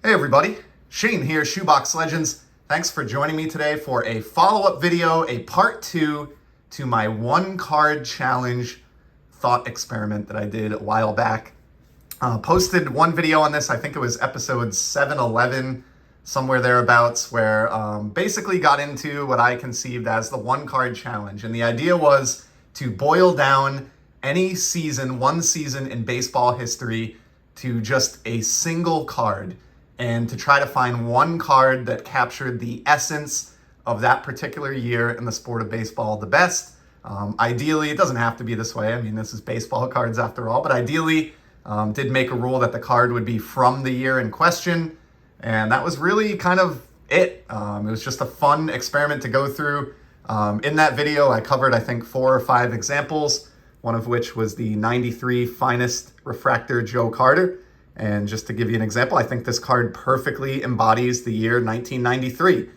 Hey everybody, Shane here, Shoebox Legends. Thanks for joining me today for a follow-up video, a part 2 to my one card challenge thought experiment that I did a while back. Posted one video on this, I think it was episode 711, somewhere thereabouts, where basically got into what I conceived as the one card challenge. And the idea was to boil down any season, one season in baseball history to just a single card, and to try to find one card that captured the essence of that particular year in the sport of baseball the best. Ideally, it doesn't have to be this way. I mean, this is baseball cards after all, but ideally did make a rule that the card would be from the year in question. And that was really kind of it. It was just a fun experiment to go through. In that video, I covered, I think, 4 or 5 examples, one of which was the 93 finest refractor Joe Carter. And just to give you an example, I think this card perfectly embodies the year 1993,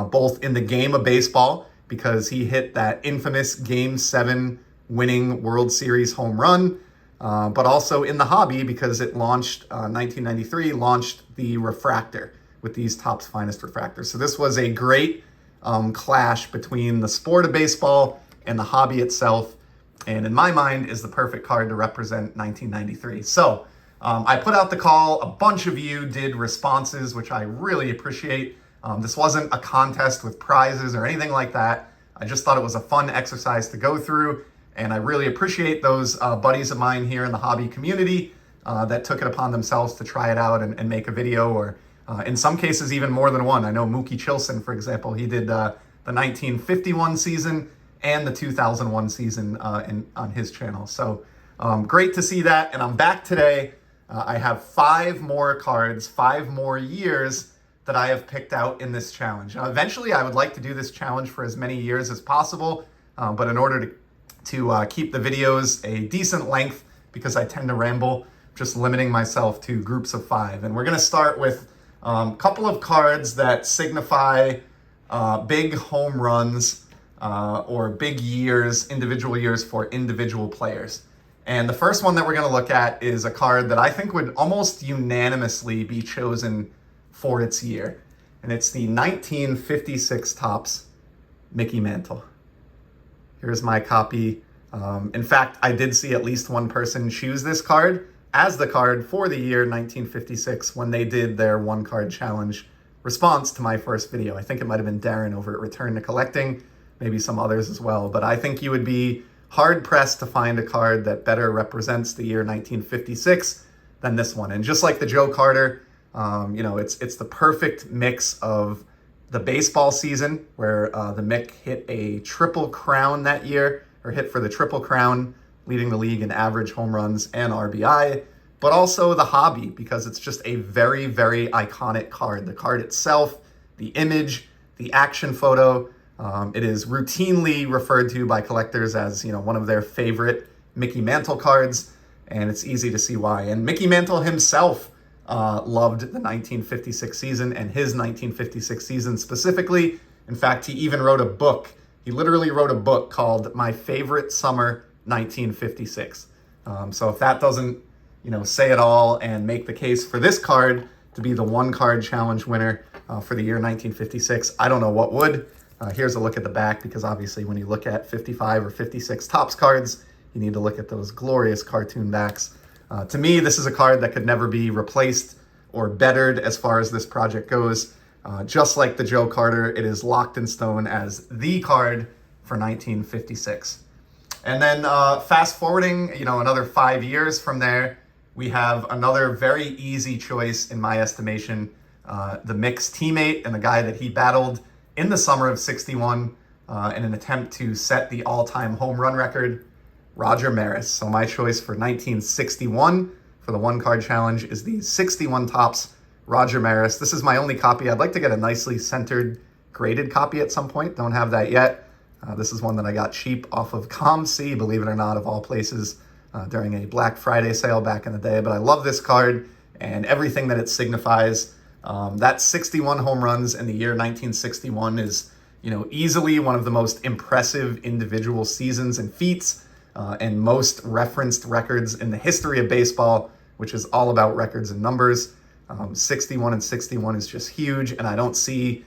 both in the game of baseball, because he hit that infamous Game 7 winning World Series home run, but also in the hobby because it launched, 1993 launched the refractor with these Topps Finest refractors. So this was a great clash between the sport of baseball and the hobby itself, and in my mind is the perfect card to represent 1993. So I put out the call. A bunch of you did responses, which I really appreciate. This wasn't a contest with prizes or anything like that. I just thought it was a fun exercise to go through, and I really appreciate those buddies of mine here in the hobby community that took it upon themselves to try it out and make a video, or in some cases even more than one. I know Mookie Chilson, for example, he did the 1951 season and the 2001 season on his channel. So great to see that, and I'm back today. I have 5 more cards, 5 more years that I have picked out in this challenge. Now, eventually, I would like to do this challenge for as many years as possible, but in order to keep the videos a decent length, because I tend to ramble, just limiting myself to groups of 5. And we're going to start with a couple of cards that signify big home runs or big years, individual years for individual players. And the first one that we're going to look at is a card that I think would almost unanimously be chosen for its year. And it's the 1956 Topps Mickey Mantle. Here's my copy. In fact, I did see at least one person choose this card as the card for the year 1956 when they did their one card challenge response to my first video. I think it might have been Darren over at Return to Collecting, maybe some others as well. But I think you would be hard-pressed to find a card that better represents the year 1956 than this one. And just like the Joe Carter, it's the perfect mix of the baseball season, where the Mick hit a triple crown that year, or hit for the triple crown, leading the league in average home runs and RBI, but also the hobby, because it's just a very, very iconic card. The card itself, the image, the action photo, it is routinely referred to by collectors as, one of their favorite Mickey Mantle cards, and it's easy to see why. And Mickey Mantle himself loved the 1956 season, and his 1956 season specifically. In fact, he even wrote a book. He literally wrote a book called My Favorite Summer 1956. So if that doesn't, say it all and make the case for this card to be the one card challenge winner for the year 1956, I don't know what would. Here's a look at the back, because obviously when you look at 55 or 56 Topps cards, you need to look at those glorious cartoon backs. To me, this is a card that could never be replaced or bettered as far as this project goes. Just like the Joe Carter, it is locked in stone as the card for 1956. And then fast forwarding, another 5 years from there, we have another very easy choice in my estimation, the Mick's teammate and the guy that he battled in the summer of 61 in an attempt to set the all-time home run record, Roger Maris. So my choice for 1961 for the one card challenge is the 61 Topps Roger Maris. This is my only copy. I'd like to get a nicely centered graded copy at some point. Don't have that yet. This is one that I got cheap off of ComC, believe it or not, of all places, during a Black Friday sale back in the day. But I love this card and everything that it signifies. That 61 home runs in the year 1961 is, easily one of the most impressive individual seasons and feats, and most referenced records in the history of baseball, which is all about records and numbers. 61 and 61 is just huge, and I don't see,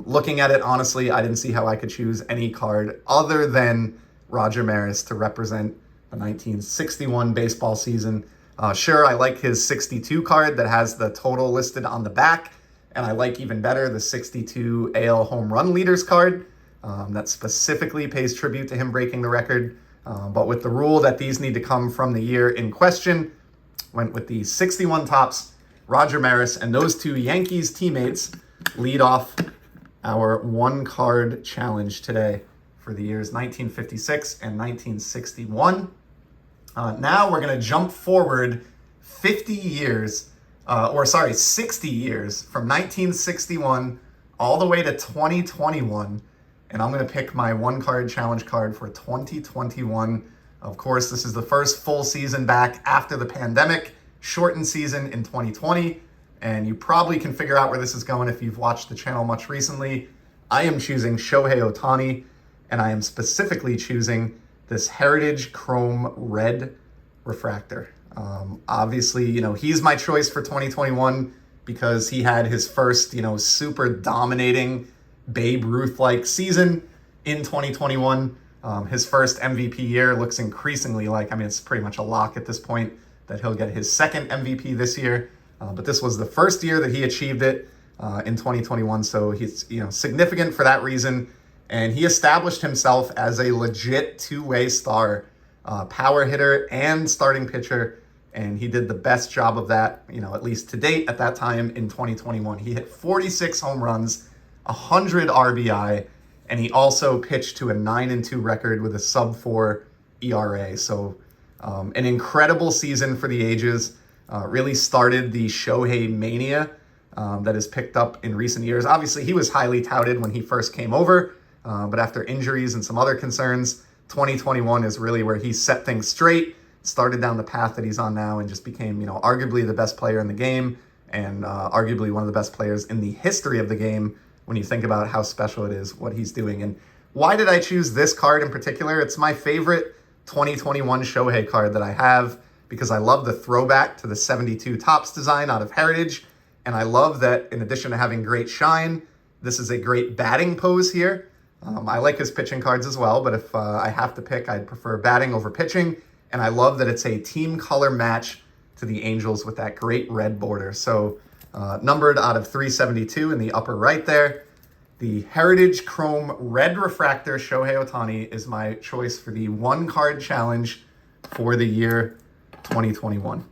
looking at it honestly, I didn't see how I could choose any card other than Roger Maris to represent the 1961 baseball season. Sure, I like his 62 card that has the total listed on the back, and I like even better the 62 AL home run leaders card that specifically pays tribute to him breaking the record. But with the rule that these need to come from the year in question, went with the 61 Topps Roger Maris, and those two Yankees teammates lead off our one card challenge today for the years 1956 and 1961. Now we're going to jump forward 60 years from 1961 all the way to 2021. And I'm going to pick my one card challenge card for 2021. Of course, this is the first full season back after the pandemic, shortened season in 2020. And you probably can figure out where this is going if you've watched the channel much recently. I am choosing Shohei Otani, and I am specifically choosing this Heritage Chrome Red Refractor. Obviously, he's my choice for 2021 because he had his first, super dominating Babe Ruth-like season in 2021. His first MVP year looks increasingly like, it's pretty much a lock at this point that he'll get his second MVP this year. But this was the first year that he achieved it in 2021. So he's, significant for that reason. And he established himself as a legit two-way star, power hitter and starting pitcher. And he did the best job of that, at least to date at that time in 2021. He hit 46 home runs, 100 RBI, and he also pitched to a 9-2 record with a sub-4 ERA. So an incredible season for the ages. Really started the Shohei mania that has picked up in recent years. Obviously, he was highly touted when he first came over. But after injuries and some other concerns, 2021 is really where he set things straight, started down the path that he's on now, and just became, arguably the best player in the game, and arguably one of the best players in the history of the game when you think about how special it is, what he's doing. And why did I choose this card in particular? It's my favorite 2021 Shohei card that I have because I love the throwback to the 72 Topps design out of Heritage. And I love that in addition to having great shine, this is a great batting pose here. I like his pitching cards as well, but if I have to pick, I'd prefer batting over pitching. And I love that it's a team color match to the Angels with that great red border. So numbered out of 372 in the upper right there. The Heritage Chrome Red Refractor Shohei Otani is my choice for the one card challenge for the year 2021.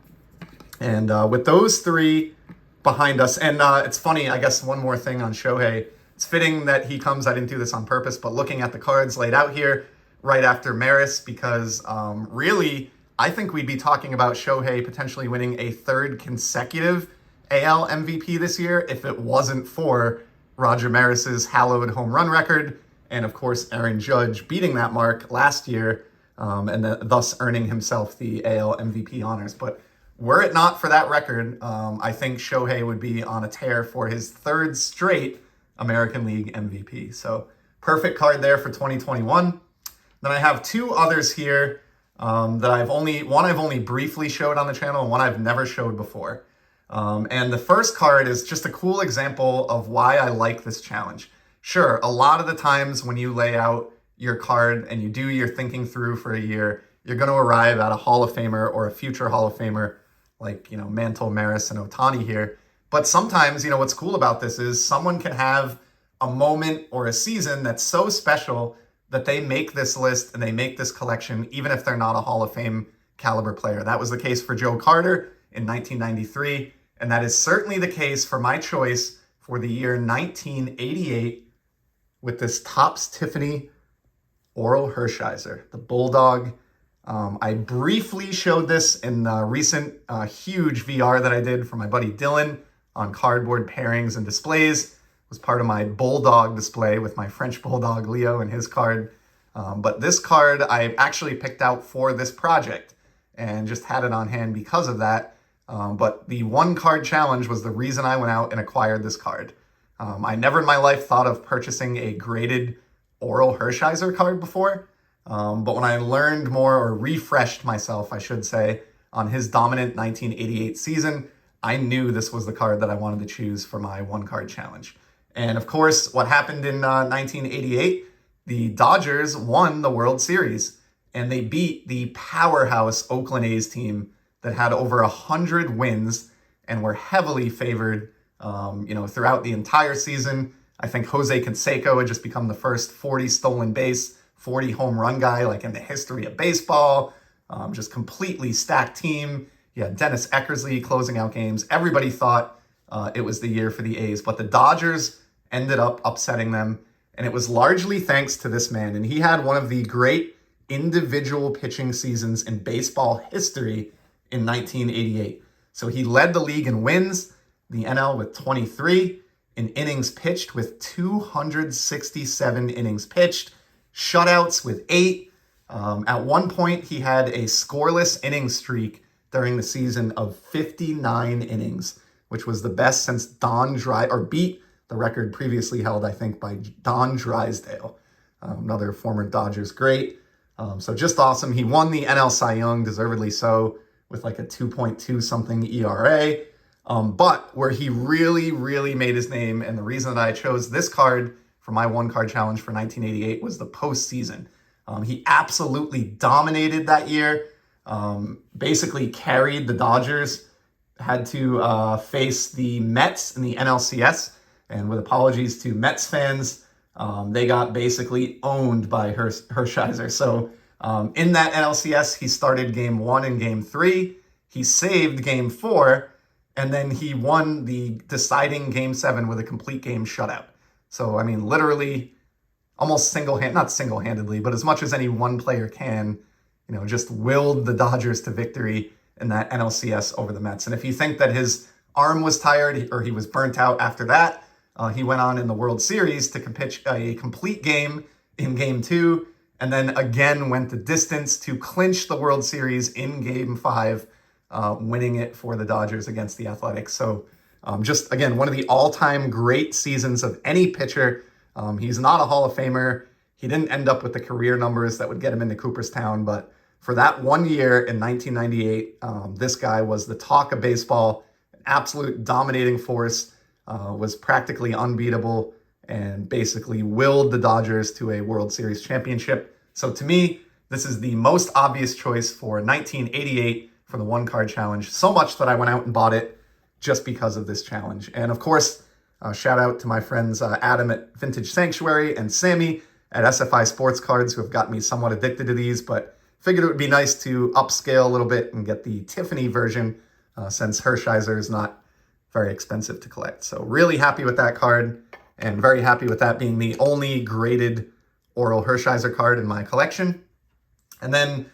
And with those three behind us, and it's funny, I guess one more thing on Shohei. It's fitting that he comes, I didn't do this on purpose, but looking at the cards laid out here right after Maris, because really, I think we'd be talking about Shohei potentially winning a third consecutive AL MVP this year if it wasn't for Roger Maris's hallowed home run record, and of course Aaron Judge beating that mark last year, and thus earning himself the AL MVP honors. But were it not for that record, I think Shohei would be on a tear for his third straight American League MVP. So perfect card there for 2021. Then I have two others here that I've only briefly showed on the channel, and one I've never showed before. And the first card is just a cool example of why I like this challenge. Sure, a lot of the times when you lay out your card and you do your thinking through for a year, you're going to arrive at a Hall of Famer or a future Hall of Famer like, Mantle, Maris, and Otani here. But sometimes, what's cool about this is someone can have a moment or a season that's so special that they make this list and they make this collection, even if they're not a Hall of Fame caliber player. That was the case for Joe Carter in 1993. And that is certainly the case for my choice for the year 1988 with this Topps Tiffany Oral Hershiser, the Bulldog. I briefly showed this in a recent huge VR that I did for my buddy Dylan on cardboard pairings and displays. It was part of my Bulldog display with my French Bulldog Leo and his card. But this card I actually picked out for this project and just had it on hand because of that. But the one card challenge was the reason I went out and acquired this card. I never in my life thought of purchasing a graded Oral Hershiser card before. But when I learned more, or refreshed myself, I should say, on his dominant 1988 season, I knew this was the card that I wanted to choose for my one card challenge. And of course, what happened in 1988, the Dodgers won the World Series and they beat the powerhouse Oakland A's team that had over 100 wins and were heavily favored, throughout the entire season. I think Jose Canseco had just become the first 40 stolen base, 40 home run guy like in the history of baseball. Just completely stacked team. You had Dennis Eckersley closing out games. Everybody thought it was the year for the A's, but the Dodgers ended up upsetting them. And it was largely thanks to this man. And he had one of the great individual pitching seasons in baseball history in 1988. So he led the league in wins, the NL with 23, in innings pitched with 267 innings pitched, shutouts with 8. At one point, he had a scoreless inning streak during the season of 59 innings, which was the best since beat the record previously held, I think, by Don Drysdale, another former Dodgers great. So just awesome. He won the NL Cy Young, deservedly so, with like a 2.2 something ERA. But where he really, really made his name, and the reason that I chose this card for my one card challenge for 1988 was the postseason. He absolutely dominated that year, basically carried the Dodgers, had to face the Mets in the NLCS, and with apologies to Mets fans, they got basically owned by Hershiser. So in that NLCS, he started game 1 and game 3. He saved game 4, and then he won the deciding game 7 with a complete game shutout. So, I mean, literally almost not single-handedly, but as much as any one player can, just willed the Dodgers to victory in that NLCS over the Mets. And if you think that his arm was tired or he was burnt out after that, he went on in the World Series to pitch a complete game in Game 2, and then again went the distance to clinch the World Series in Game 5, winning it for the Dodgers against the Athletics. So just, again, one of the all-time great seasons of any pitcher. He's not a Hall of Famer. He didn't end up with the career numbers that would get him into Cooperstown, but for that 1 year in 1998, this guy was the talk of baseball, an absolute dominating force, was practically unbeatable, and basically willed the Dodgers to a World Series championship. So to me, this is the most obvious choice for 1988 for the one card challenge, so much that I went out and bought it just because of this challenge. And of course, shout out to my friends Adam at Vintage Sanctuary and Sammy at SFI Sports Cards, who have got me somewhat addicted to these, but figured it would be nice to upscale a little bit and get the Tiffany version, since Hershiser is not very expensive to collect. So really happy with that card, and very happy with that being the only graded Oral Hershiser card in my collection. And then,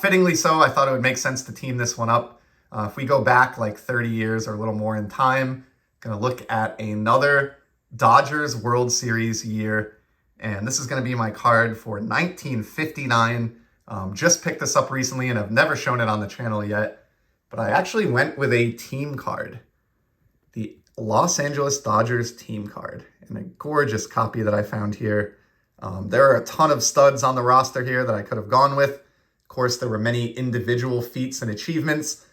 fittingly so, I thought it would make sense to team this one up. If we go back like 30 years or a little more in time, going to look at another Dodgers World Series year, and this is going to be my card for 1959. Just picked this up recently, and I've never shown it on the channel yet, but I actually went with a team card, the Los Angeles Dodgers team card, and a gorgeous copy that I found here. There are a ton of studs on the roster here that I could have gone with. Of course, there were many individual feats and achievements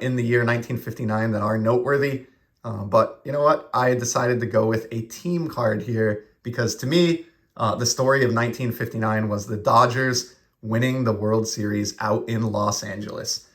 in the year 1959 that are noteworthy. But you know what? I decided to go with a team card here because to me, the story of 1959 was the Dodgers winning the World Series out in Los Angeles.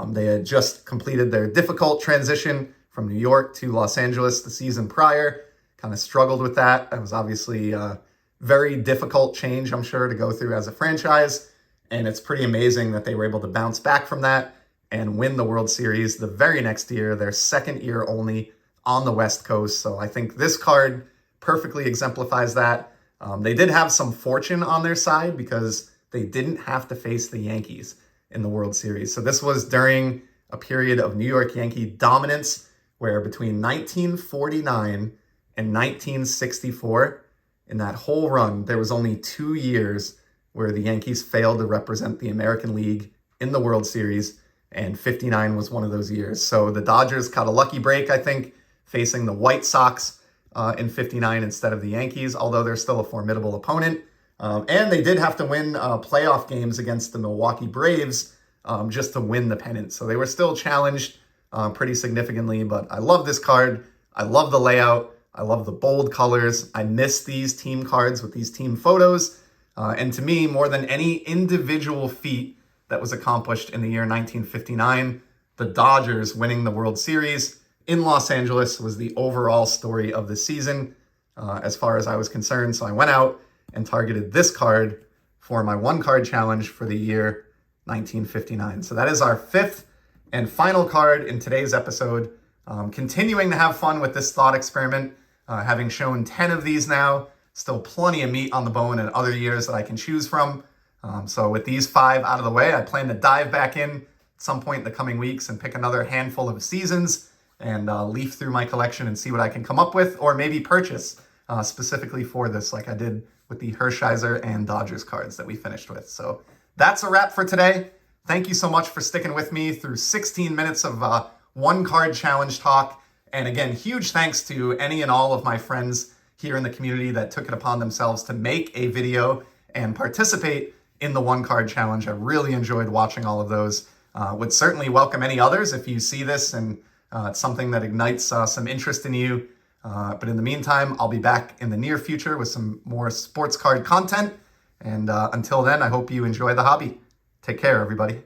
They had just completed their difficult transition from New York to Los Angeles the season prior, kind of struggled with that. It was obviously a very difficult change, I'm sure, to go through as a franchise. And it's pretty amazing that they were able to bounce back from that and win the World Series the very next year, their second year only on the West Coast. So I think this card perfectly exemplifies that. They did have some fortune on their side because they didn't have to face the Yankees in the World Series. So this was during a period of New York Yankee dominance where between 1949 and 1964, in that whole run, there was only 2 years where the Yankees failed to represent the American League in the World Series, and 59 was one of those years. So the Dodgers caught a lucky break, I think, facing the White Sox in 59 instead of the Yankees, although they're still a formidable opponent. And they did have to win playoff games against the Milwaukee Braves just to win the pennant. So they were still challenged pretty significantly, but I love this card. I love the layout. I love the bold colors. I miss these team cards with these team photos. And to me, more than any individual feat that was accomplished in the year 1959, the Dodgers winning the World Series in Los Angeles was the overall story of the season, as far as I was concerned. So I went out and targeted this card for my one card challenge for the year 1959. So that is our fifth and final card in today's episode. Continuing to have fun with this thought experiment, having shown 10 of these now, still plenty of meat on the bone and other years that I can choose from. So with these 5 out of the way, I plan to dive back in at some point in the coming weeks and pick another handful of seasons and leaf through my collection and see what I can come up with, or maybe purchase specifically for this, like I did with the Hershiser and Dodgers cards that we finished with. So that's a wrap for today. Thank you so much for sticking with me through 16 minutes of one card challenge talk. And again, huge thanks to any and all of my friends here in the community that took it upon themselves to make a video and participate in the one card challenge. I really enjoyed watching all of those. Would certainly welcome any others if you see this and it's something that ignites some interest in you. But in the meantime, I'll be back in the near future with some more sports card content. And until then, I hope you enjoy the hobby. Take care, everybody.